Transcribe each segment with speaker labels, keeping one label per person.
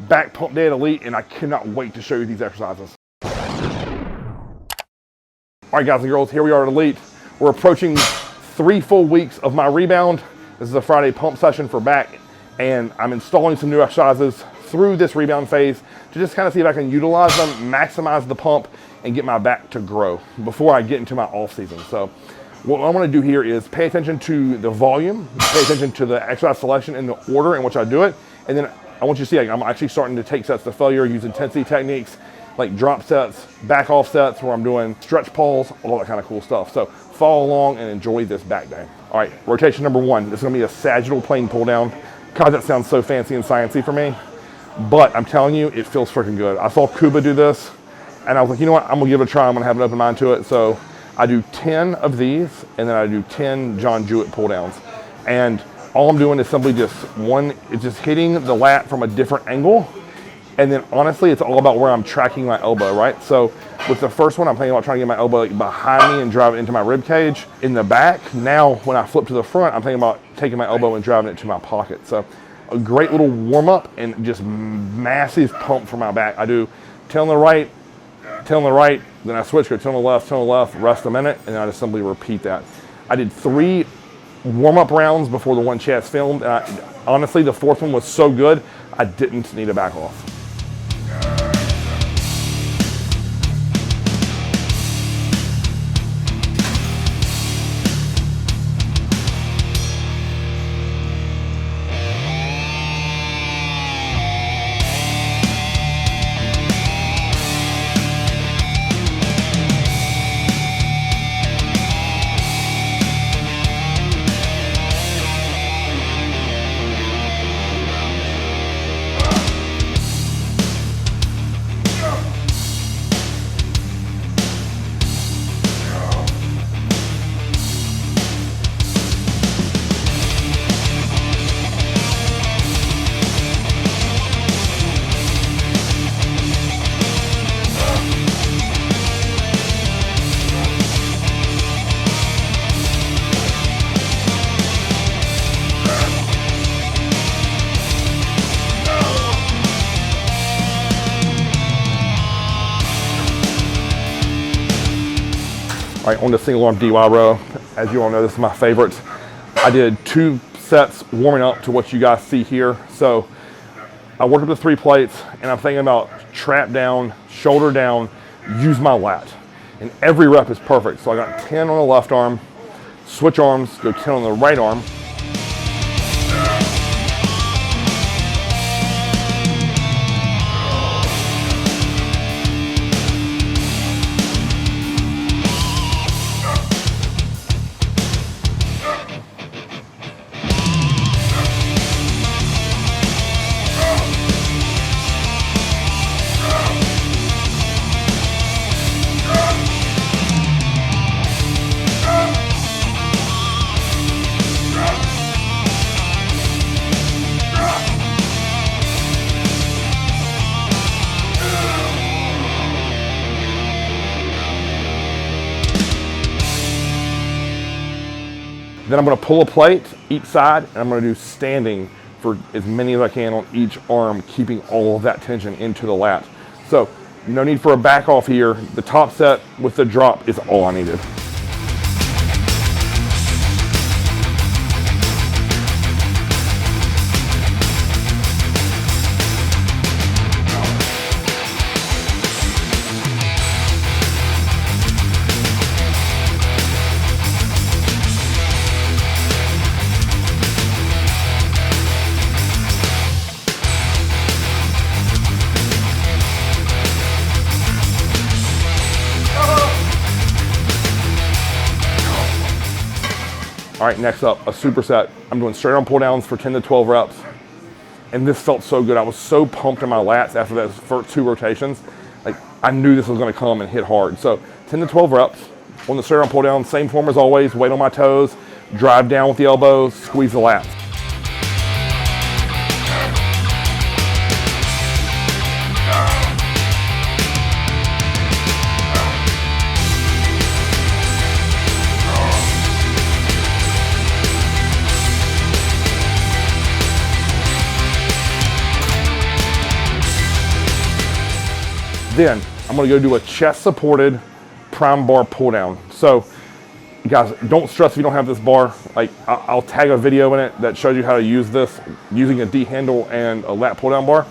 Speaker 1: Back Pump Day at Elite, and I cannot wait to show you these exercises. All right, guys and girls, here we are at Elite. We're approaching 3 full weeks of my rebound. This is a Friday pump session for back, and I'm installing some new exercises through this rebound phase to just kind of see if I can utilize them, maximize the pump, and get my back to grow before I get into my off season. So what I want to do here is pay attention to the volume, pay attention to the exercise selection and the order in which I do it, and then I want you to see, like, I'm actually starting to take sets to failure, use intensity techniques like drop sets, back off sets where I'm doing stretch pulls, all that kind of cool stuff. So follow along and enjoy this back day. All right, rotation number 1. This is gonna be a sagittal plane pull down. God, that sounds so fancy and sciencey for me, but I'm telling you, it feels freaking good. I saw Kuba do this, and I was like, you know what, I'm gonna give it a try. I'm gonna have an open mind to it. So I do 10 of these, and then I do 10 John Jewett pull downs. And all I'm doing is simply just it's just hitting the lat from a different angle. And then honestly, it's all about where I'm tracking my elbow, right? So with the first one, I'm thinking about trying to get my elbow like behind me and drive it into my rib cage. In the back, now when I flip to the front, I'm thinking about taking my elbow and driving it to my pocket. So a great little warm up and just massive pump for my back. I do 10 on the right, 10 on the right, then I switch, go 10 on the left, 10 on the left, rest a minute, and then I just simply repeat that. I did 3 warm-up rounds before the one Chaz filmed, and honestly, the 4th one was so good, I didn't need a back off. All right, on the single arm DY row, as you all know, this is my favorite. I did 2 sets warming up to what you guys see here. So I worked up the 3 plates, and I'm thinking about trap down, shoulder down, use my lat. And every rep is perfect. So I got 10 on the left arm, switch arms, go 10 on the right arm. Then I'm gonna pull a plate each side, and I'm gonna do standing for as many as I can on each arm, keeping all of that tension into the lat. So no need for a back off here. The top set with the drop is all I needed. All right, next up, a superset. I'm doing straight arm pull downs for 10 to 12 reps. And this felt so good. I was so pumped in my lats after those first 2 rotations. Like, I knew this was gonna come and hit hard. So 10 to 12 reps on the straight arm pull down, same form as always, weight on my toes, drive down with the elbows, squeeze the lats. Then I'm gonna go do a chest supported prime bar pull down. So you guys, don't stress if you don't have this bar. Like I'll tag a video in it that shows you how to use this using a D handle and a lat pull down bar.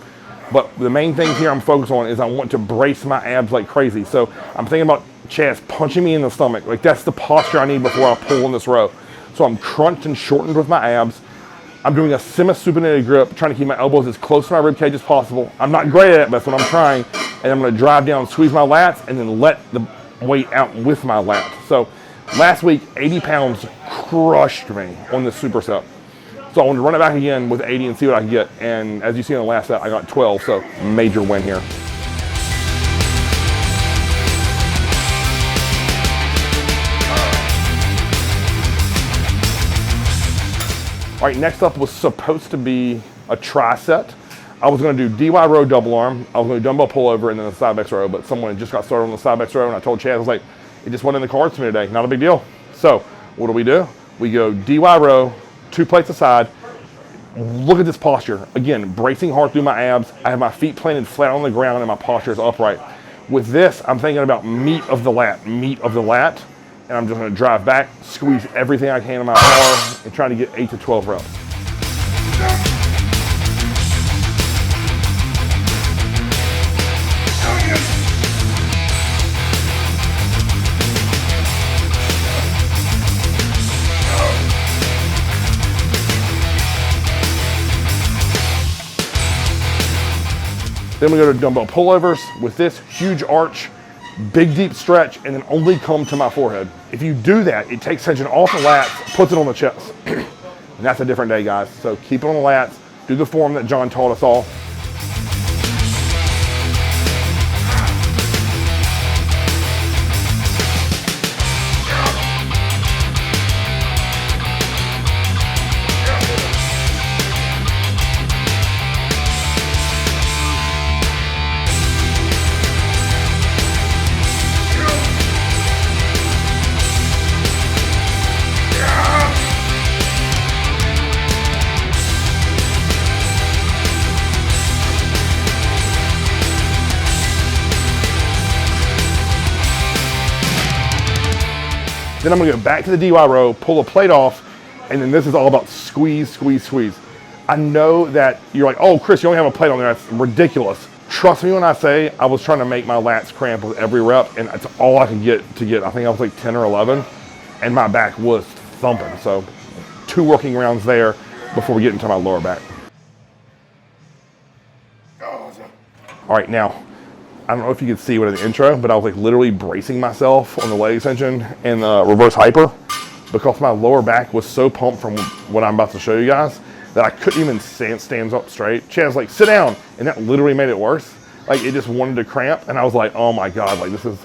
Speaker 1: But the main thing here I'm focused on is I want to brace my abs like crazy. So I'm thinking about Chaz punching me in the stomach. Like that's the posture I need before I pull in this row. So I'm crunched and shortened with my abs. I'm doing a semi-supinated grip, trying to keep my elbows as close to my rib cage as possible. I'm not great at it, but that's what I'm trying. And I'm gonna drive down, squeeze my lats, and then let the weight out with my lats. So last week, 80 pounds crushed me on this superset. So I want to run it back again with 80 and see what I can get. And as you see in the last set, I got 12, so major win here. All right, next up was supposed to be a tricep. I was gonna do DY row double arm. I was gonna do dumbbell pullover and then a side bench row, but someone had just got started on the side bench row and I told Chaz, I was like, it just wasn't in the cards for me today, not a big deal. So what do? We go DY row, 2 plates aside. Look at this posture. Again, bracing hard through my abs. I have my feet planted flat on the ground and my posture is upright. With this, I'm thinking about meat of the lat. And I'm just gonna drive back, squeeze everything I can in my power and try to get 8 to 12 reps. Then we go to dumbbell pullovers with this huge arch, big deep stretch, and then only come to my forehead. If you do that, it takes tension off the lats, puts it on the chest. And that's a different day, guys. So keep it on the lats, do the form that John taught us all. Then I'm gonna go back to the DY row, pull a plate off, and then this is all about squeeze, squeeze, squeeze. I know that you're like, oh, Chris, you only have a plate on there. That's ridiculous. Trust me when I say I was trying to make my lats cramp with every rep, and that's all I could get. I think I was like 10 or 11, and my back was thumping. So 2 working rounds there before we get into my lower back. All right, now, I don't know if you could see what in the intro, but I was like literally bracing myself on the leg extension and the reverse hyper because my lower back was so pumped from what I'm about to show you guys that I couldn't even stand up straight. Chad's like, sit down. And that literally made it worse. Like it just wanted to cramp. And I was like, oh my God, like this is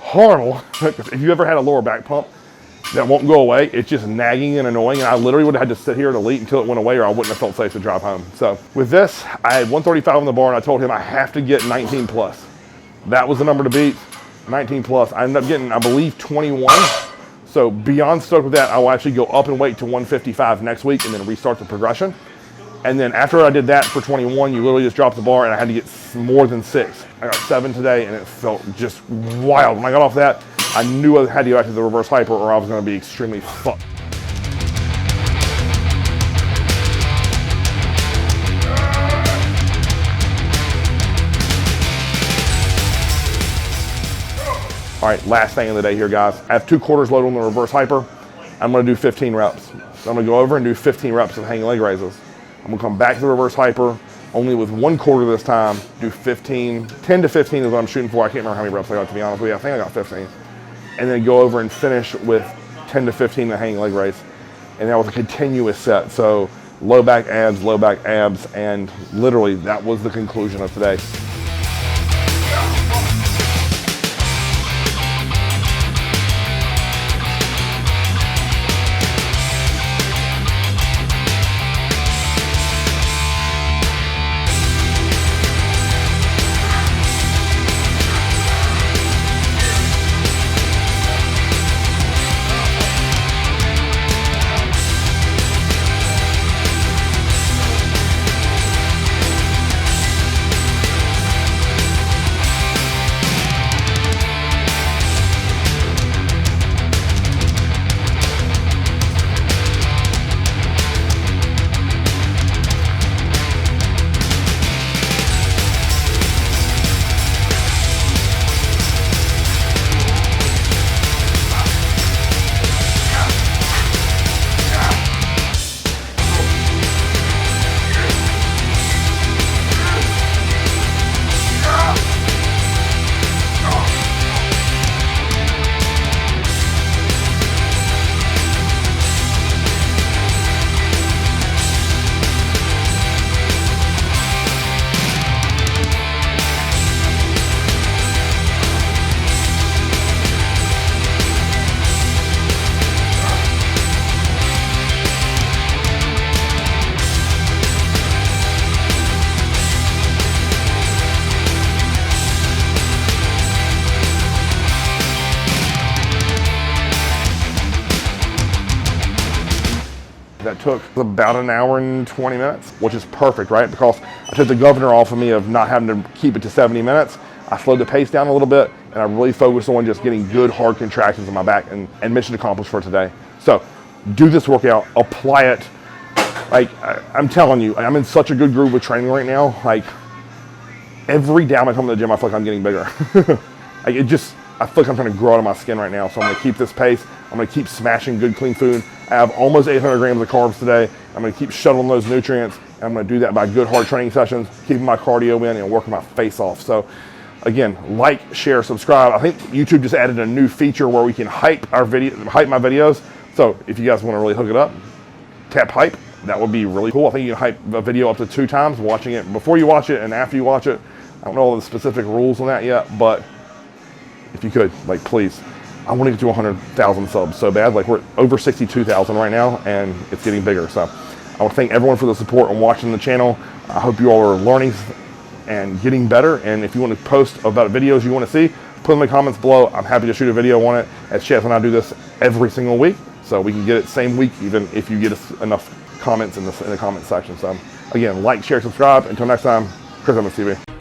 Speaker 1: horrible. If you ever had a lower back pump that won't go away, it's just nagging and annoying. And I literally would have had to sit here at Elite until it went away or I wouldn't have felt safe to drive home. So with this, I had 135 on the bar and I told him I have to get 19 plus. That was the number to beat, 19 plus. I ended up getting, I believe, 21. So beyond stoked with that, I will actually go up and weight to 155 next week and then restart the progression. And then after I did that for 21, you literally just dropped the bar and I had to get more than 6. I got 7 today and it felt just wild. When I got off that, I knew I had to go back to the reverse hyper or I was gonna be extremely fucked. All right, last thing of the day here, guys. I have 2 quarters load on the reverse hyper. I'm gonna do 15 reps. So I'm gonna go over and do 15 reps of hanging leg raises. I'm gonna come back to the reverse hyper, only with 1 quarter this time, do 15, 10 to 15 is what I'm shooting for. I can't remember how many reps I got, to be honest with you. I think I got 15. And then go over and finish with 10 to 15 the hanging leg raise. And that was a continuous set. So low back abs, and literally that was the conclusion of today. took about an hour and 20 minutes, which is perfect, right? Because I took the governor off of me of not having to keep it to 70 minutes. I slowed the pace down a little bit, and I really focused on just getting good hard contractions in my back, and mission accomplished for today. So do this workout, apply it. Like, I'm telling you, I'm in such a good groove with training right now. Like, every day I come to the gym, I feel like I'm getting bigger. Like, I feel like I'm trying to grow out of my skin right now. So I'm gonna keep this pace. I'm gonna keep smashing good, clean food. I have almost 800 grams of carbs today. I'm gonna keep shuttling those nutrients. And I'm gonna do that by good, hard training sessions, keeping my cardio in and working my face off. So again, like, share, subscribe. I think YouTube just added a new feature where we can hype my videos. So if you guys wanna really hook it up, tap hype. That would be really cool. I think you can hype a video up to 2 times, watching it before you watch it and after you watch it. I don't know all the specific rules on that yet, but if you could, like, please. I want to get to 100,000 subs so bad. Like, we're over 62,000 right now, and it's getting bigger. So I want to thank everyone for the support and watching the channel. I hope you all are learning and getting better. And if you want to post about videos you want to see, put them in the comments below. I'm happy to shoot a video on it. As Chaz and I do this every single week, so we can get it same week, even if you get us enough comments in the comment section. So again, like, share, subscribe. Until next time, Chris MSTV.